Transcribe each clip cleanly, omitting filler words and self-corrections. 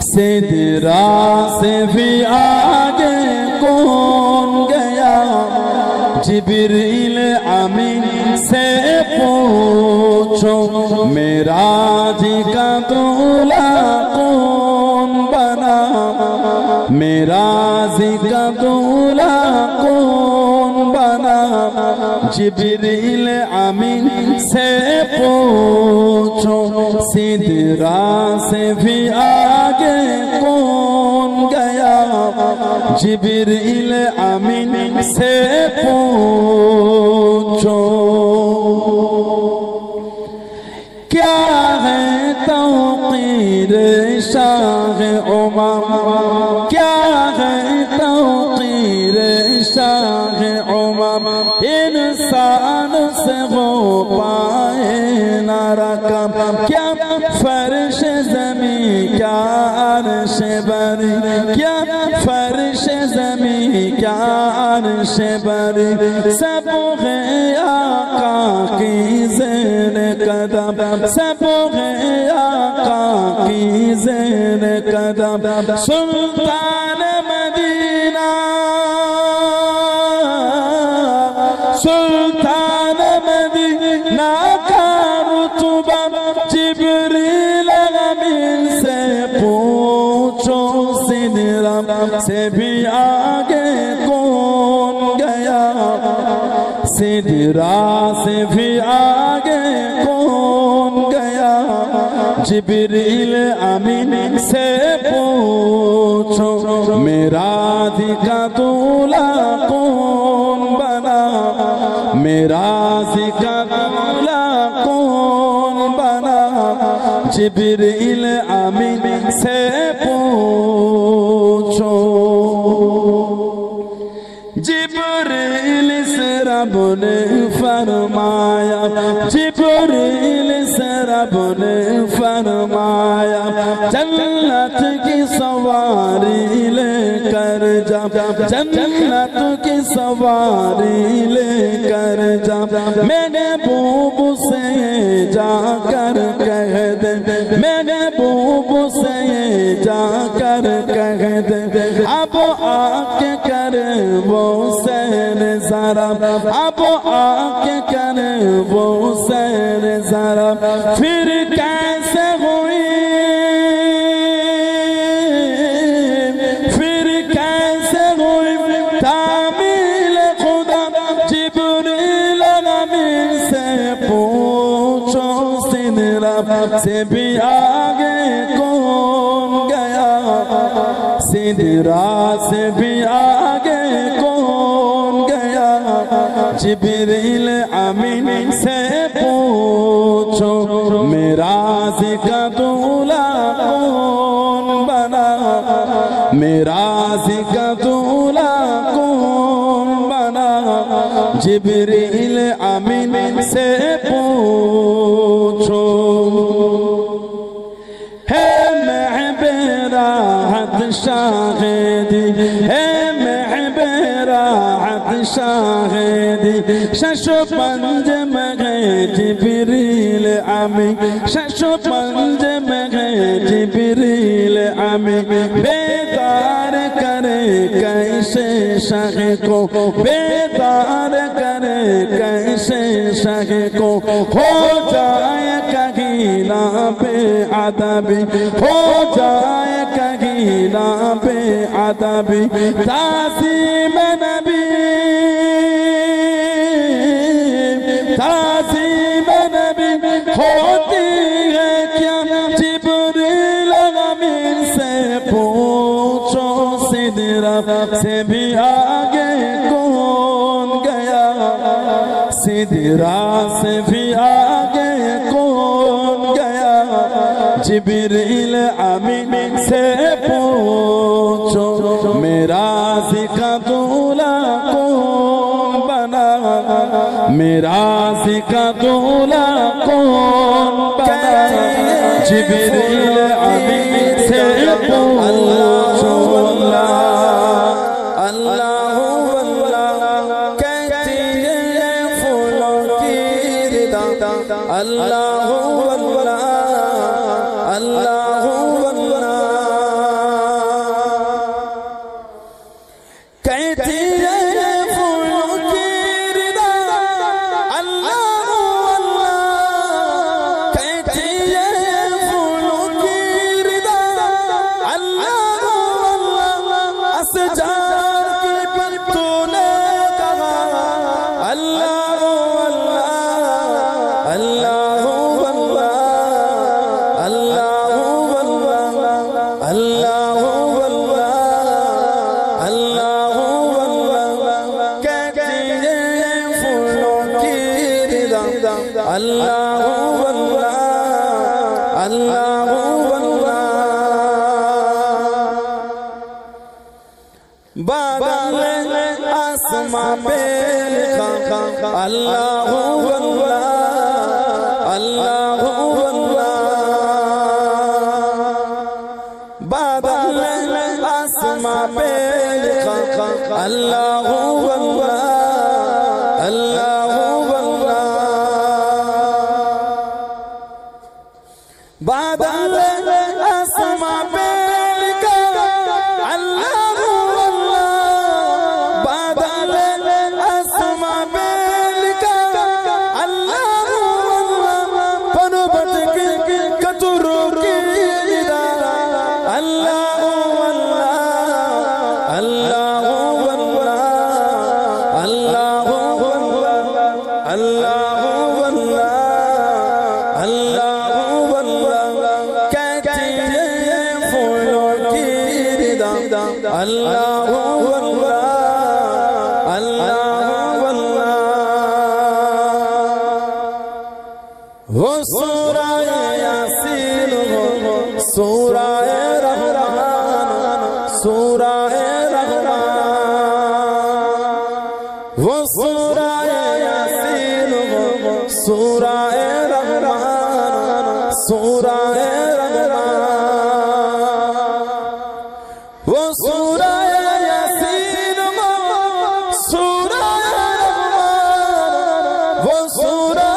सिदरा से भी आगे कौन गया, जिब्रील अमीन से पूछो मेराज का दूल्हा कौन बना, मेराज का दूल्हा कौन बना, जिब्रील अमीन से पूछो सिदरा से भी आगे कौन गया, जिब्रील अमीन से पूछो। क्या है तौक़ीर शाह उमम, क्या है तौक़ीर शाह उमम, इंसान से हो पाए ना रकम, क्या फर्श ज़मी क्या अर्श बरी, क्या फर्श ज़मी क्या अर्श बरी, सब है आका की ज़ेर कदम, सब है आका की ज़ेर कदम, सुल्तान मदीना, सुल्तान मदीना का रुतबा, जिब्रील अमीन से पूछो सिदरा से भी आगे कौन गया, सिदरा से भी आगे कौन गया, जिब्रील अमीन से पूछो मेराज का दूल्हा कौन बना, मेराज का दूल्हा कौन बना, जिब्रील अमीन से पूछो। जिब्रील से रब ने फरमाया, जिब्रील से रब ने फरमाया, जन्नत की सवारी लेकर जा, जन्नत की सवारी लेकर जा, मैंने महबूब से जाकर कह दे, मैंने महबूब से जाकर कह दे, अब आके करे वो सैर जरा, अब आके करे वो सैर जरा, फिर कैसे हुई, फिर कैसे हुई तामील खुदा, जिब्रील अमीन से पूछो सिदरा से भी आगे कौन गया, सिदरा से भी आगे कौन गया, जिब्रील अमीन से पूछो मेराज का दूल्हा कौन बना, मेराज का दूल्हा कौन बना, जिब्रील अमीन से पूछो। है महबे राहत शाहिदी, है महबे राहत शाहिदी, शशो पंज में गए जिब्रील अमीन, शशो पंज में गए जिब्रील अमीन, बेदार करे कैसे शह को, बेदार करे कैसे शह को, हो जाए कहीं ना बेअदबी, हो जाए कहीं ना बेअदबी, ताज़ीम नबी, ताज़ीम नबी होती है क्या, जिब्रील अमीन से पूछो सिदरा से भी आगे कौन गया, सिदरा से भी आगे कौन गया, जिब्रील अमीन से पूछो मेराज का दूल्हा कौन बना, मेराज का दूल्हा कौन बना, जिब्रील अमीन से पूछो। अल्लाह अल्लाह कहती है फूलों की रिदा, अल्लाह अल्लाह अल्लाह अल्लाह आसमां पे लिखा अल्लाहु अल्लाह अल्लाहु अल्लाह। बादल आसमां पे लिखा अल्लाहु अल्लाह अल्लाहु अल्लाह। बादल आसमां पे लिखा अल्लाहु अल्लाह। बादल आसमां पे लिखा अल्लाहु अल्लाह। पर्वत के कतरों की अल्लाहु अल्लाह अल्लाहु अल्लाह अल्लाहु अल्लाह अल्लाहु अल्लाह अल्लाहु अल्लाह। कहती है फूलों की रिदा अल्लाहु अल्लाह अल्लाहु अल्लाह। वो सूरा यासीन हो सूरा रहमान सूरा रहमान। वो सूरा यासीन हो सूरा रहमान सूरा रहमान। वो सूरा यासीन हो सूरा रहमान। वो सूरा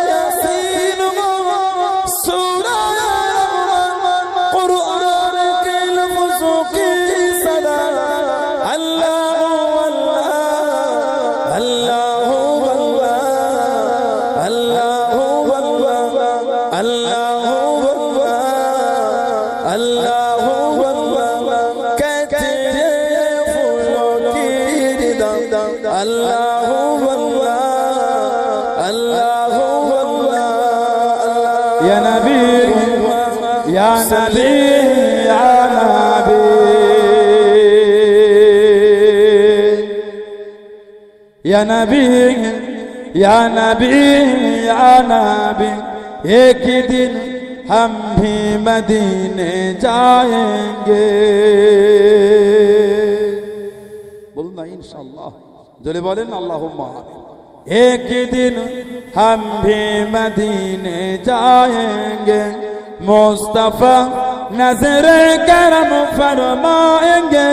यासीन हो सूरा रहमान। कुरान के लफ्ज़ों की सदा अल्लाहु अल्लाह अल्लाहु अल्लाह अल्लाहु अल्लाह अल्लाहु अल्लाह। कहते हैं फूलों की रिदा अल्लाहु अल्लाह अल्लाहु अल्लाह। या नबी या नबी या नबी या नबी या नबी या नबी। एक दिन हम भी मदीने जाएंगे। बोलो ना इंशाअल्लाह, जोरे बोलें अल्लाहुम्मा आमीन। एक दिन हम भी मदीने जाएंगे। मुस्तफा नजरे करम फरमाएंगे।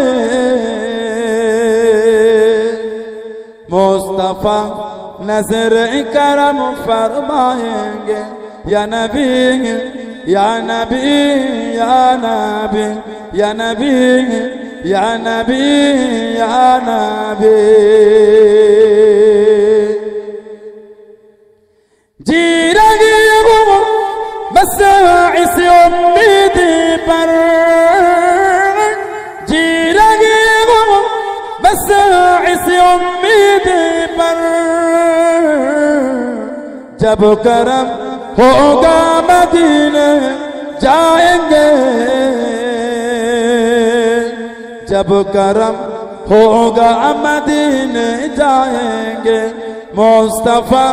मुस्तफा नजरे करम फरमाएंगे। या नबी या नबी या नबी या नबी या नबी या नबी। जी रही हूँ बस इस उम्मीद पर। जी रही हूँ बस इस उम्मीद पर। जब करम होगा मदीने जाएंगे। जब करम होगा मदीने जाएंगे। मुस्तफा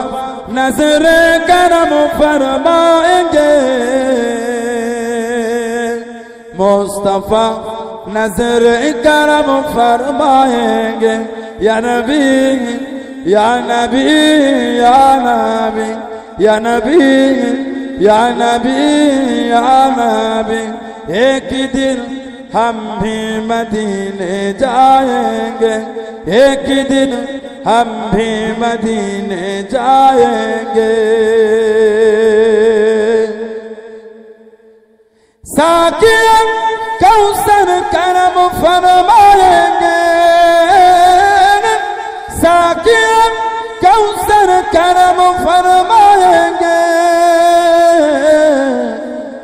नजरे करम फरमाएंगे। मुस्तफा नजरे करम फरमाएंगे। या नबी या नबी या नबी या नबी या नबी या नबी। एक दिन हम भी मदीने जाएंगे। एक दिन हम भी मदीने जाएंगे। साकिया कौसर करम फरमाएंगे। साकिया कौसर करम फरमाएंगे।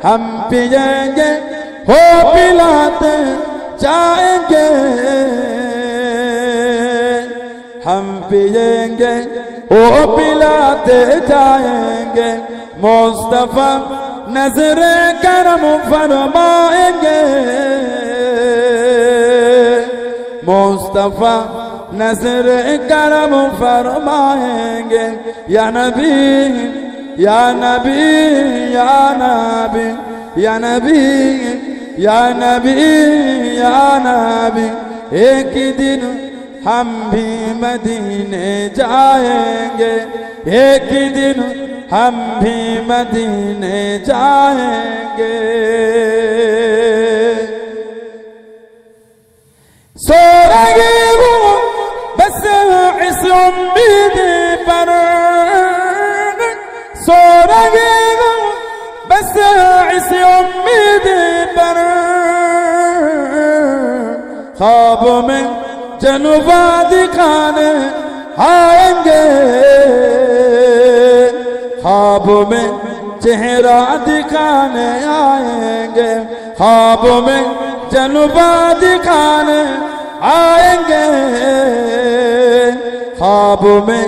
हम पिएंगे हो पिलाते जाएंगे। हम पिएंगे हो पिलाते जाएंगे। मुस्तफा नजरे करम फरमाएंगे। मुस्तफा नजरे करम फरमाएंगे। या नबी या नबी या नबी या नबी या नबी या नबी। एक दिन हम भी मदीने जाएंगे, एक दिन हम भी मदीने जाएंगे। सो रहे हो बस इस उम्मीद पर, सो रहे हो बस इस उम्मीद पर, ख्वाब में जनुबा दिखाने आएंगे, ख्वाब में चेहरा दिखाने आएंगे, ख्वाब में जनुबा दिखाने आएंगे, ख्वाब में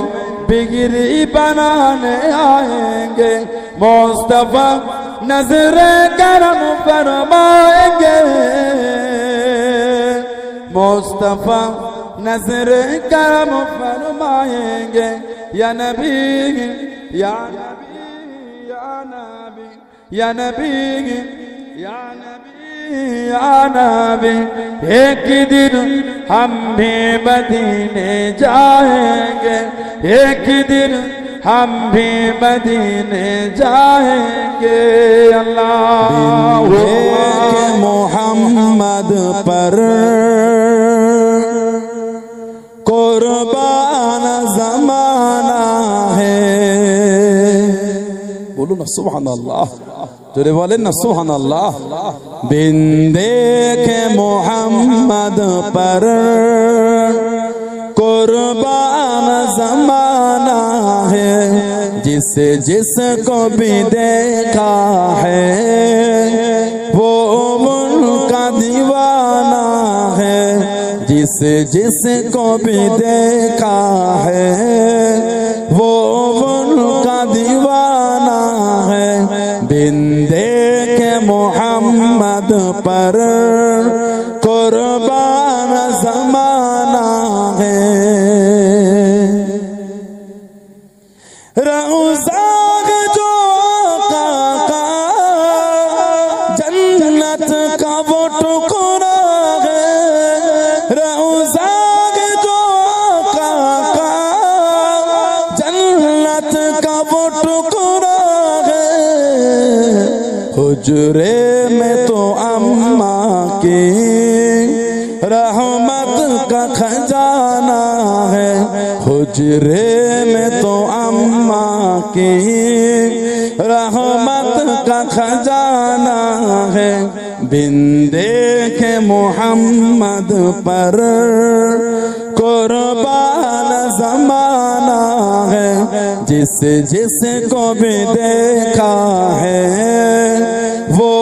बिगड़ी बनाने आएंगे। मुस्तफा नजरे करम फरमाएंगे, मुस्तफा नजरे करम फरमाएंगे। या नबी या नबी या नबी या नबी या नबी या नबी, एक दिन हम भी मदीने जाएंगे, एक दिन हम भी मदीने जाएंगे। अल्लाह मोहम्मद पर कुर्बान ज़माना है। बोलो ना सुभान अल्लाह, जोरे बोले ना सुभान अल्लाह। बिन देखे मोहम्मद पर कुर्बान ज़माना है, जिसको भी देखा है वो उनका दीवाना है, जिसको भी देखा है वो उनका दीवाना है। बिन देखे मोहम्मद पर कुर्बान ज़माना है। रौज़ा जो आका जन्नत का वो टुकड़ा है, रौज़ा जो आका जन्नत का वो टुकड़ा है। हुजरे में तो अम्मा की रहमत का खजाना है, हुजरे में तो अम्मा की रहमत का खजाना है। बिन देखे मोहम्मद पर कुर्बान ज़माना है, जिसको भी देखा है वो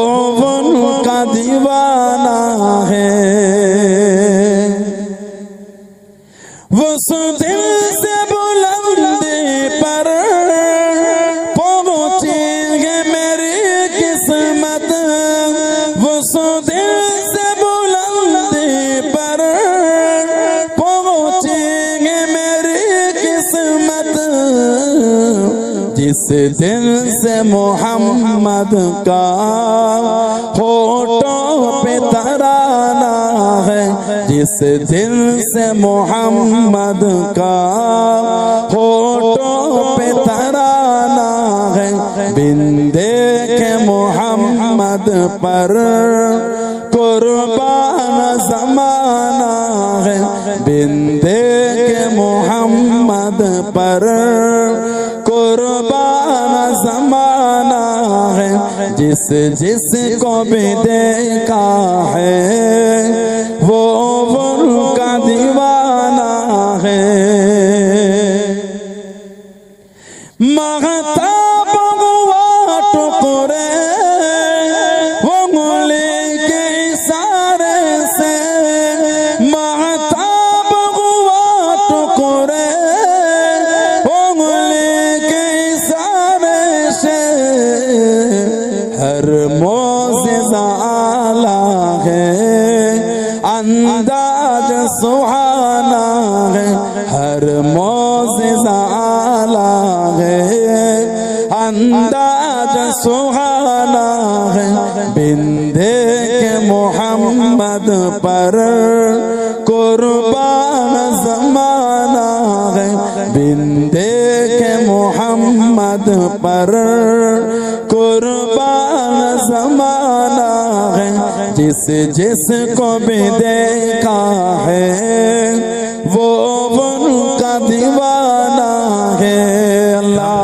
उनका दीवाना है। वो दिल से बुलंदी पर पहुंचेंगे मेरी किस्मत, वो दिल से बुलंदी पर पहुंचेंगे मेरी किस्मत, जिस दिल से मोहम्मद का फोटो पे तराना है, जिस दिल से मोहम्मद का फोटो पे तराना है। बिन देखे मोहम्मद पर कुर्बान ज़माना है, बिन देखे मोहम्मद पर कुर्बान ज़माना है, जिसको भी देखा है वो उनका दीवाना है। महताब हुआ टुकड़े वो उंगली के इशारे से, महताब हुआ टुकड़े वो उंगली के इशारे से। हर मौज़िज़ा आला है, अंदाज सुहाना है, हर मौज़िज़ा आला है, अंदाज सुहाना है। बिन देखे के मोहम्मद पर कुर्बान ज़माना है, बिंदे के मोहम्मद पर कुर्बान ज़माना है। जिस जिस को भी देखा है वो उनका दीवाना है। अल्लाह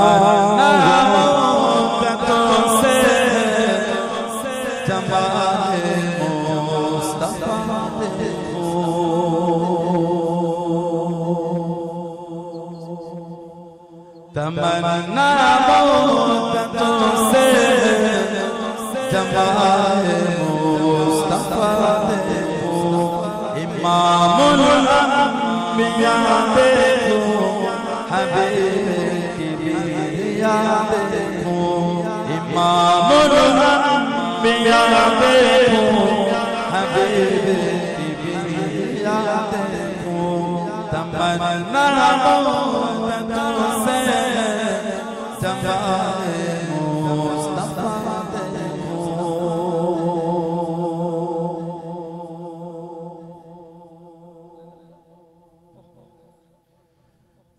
तमन्ना मुद्दतों से जमाए मुस्तफा देखो, इमामुल अंबिया देखो, हबीब की बीविया देखो, इमामुल अंबिया देखो, हबीब की बीविया देखो। तमन्ना मुद्दतों से जमाए मुस्तफा देखो।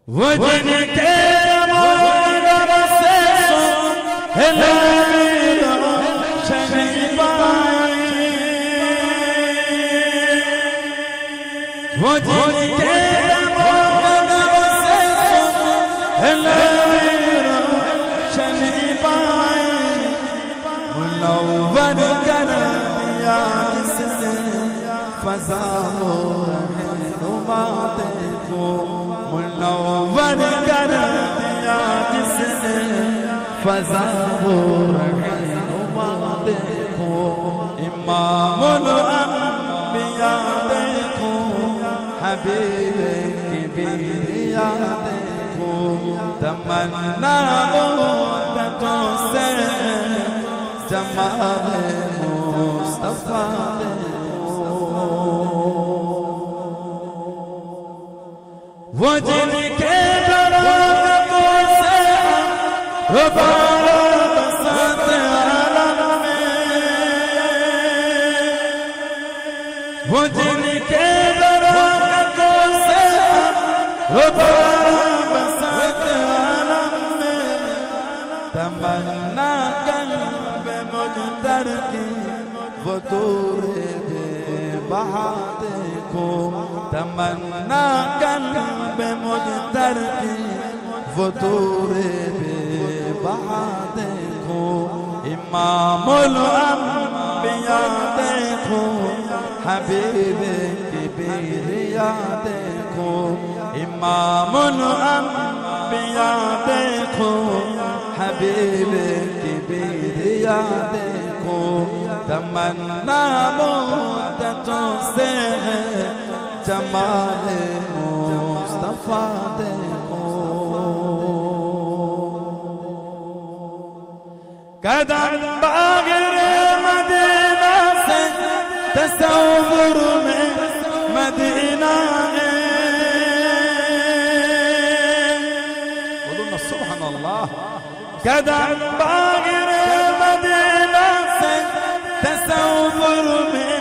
वो जिनके मगर से शनि पाए, वो जिनके मगर से शनि पाए, मुनव्वर कर दिया जिसने फज़ा हो रहनुमा देखो, मुनव्वर कर दिया जिसने फज़ा हो रहनुमा देखो, इमामुल अंबिया देखो, हबीब की बीविया देखो। तमन्ना मुद्दतों से जमाए मुस्तफा देखो। वो जिनके बरातों से बरसात आलम में, वो जिनके बरातों से बरसात आलम में, तमन्ना कल्ब मुजतर की वो दूरे बेबहा देखो, तमन्ना कल्ब मुजतर की वो दूरे बेबहा देखो, इमामुल अंबिया देखो, हबीब की बीविया देखो, इमामुल अंबिया देखो, हबीब की बीविया देखो। तमन्ना मुद्दतों से है जमाए मुस्तफा देखो। कदम बाग़रे मदीना से तसव्वुर में मदीना है, बोलो सुभान अल्लाह। कदम बाग़रे मदीना से तसव्वुर में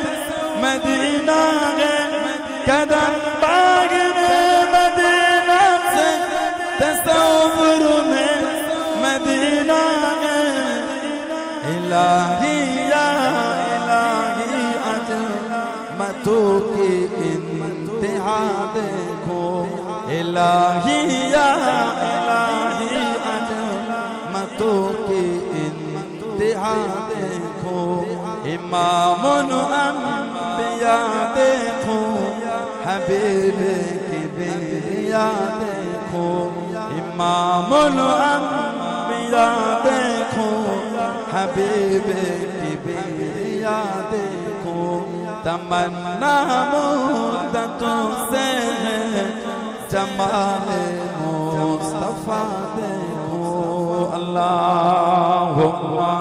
मदीना है, कदम बाग़रे मदीना से तसव्वुर में मदीना है। इलाही या इलाही अज़मतों की इंतहा देखो, इलाही या इलाही अज़मतों की इंतहा देखो, इमामुल अंबिया देखो, हबीब की बीविया देखो, इमामुल अंबिया देखो, हबीब की बीविया देखो। तमन्ना मुद्दतों से है जमाए मुस्तफा देखो। अल्लाहुम्मा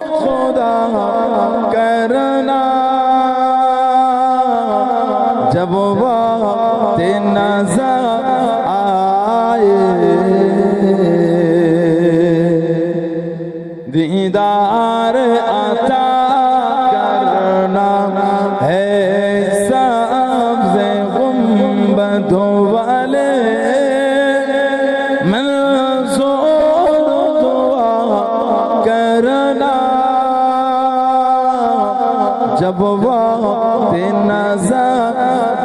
खुदा करना जब वक्त नज़र आए, दीदार आता जब वक्त नजर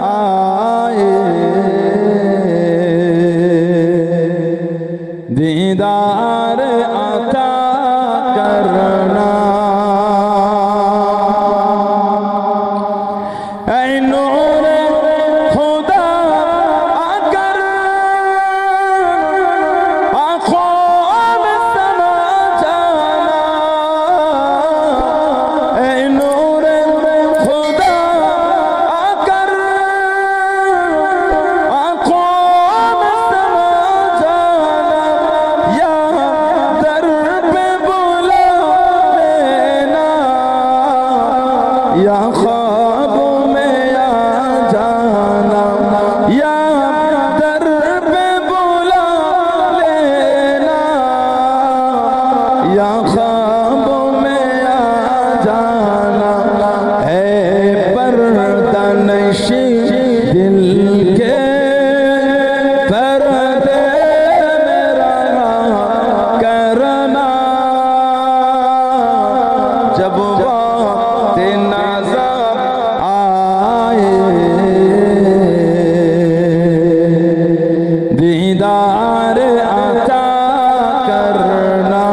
आए दीदार अता करना ऐ नूर खुदा अगर आँखों में समा जाना ऐ नूर खुदा अगर आँखों में समा जाना या दर पे बुला लेना या ख्वाबों में आ जाना या दर पे बुला लेना या ख्वाबों में आ जाना है पर्दा नशी दिल के पर्दे मेरा करना जब वक्त नजर आए दीदार अता करना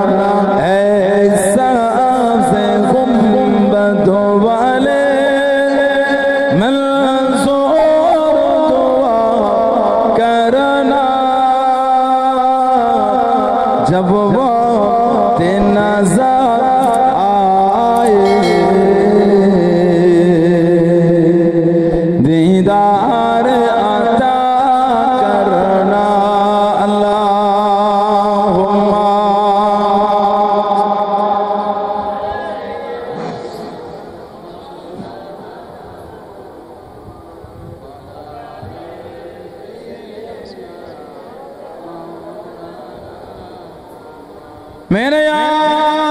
ऐसा से गुंबदों वाले मंसूर दुआ करना जब वक्त नजर आए दीदार अता करना अल्लाहुम्मा मेरे यार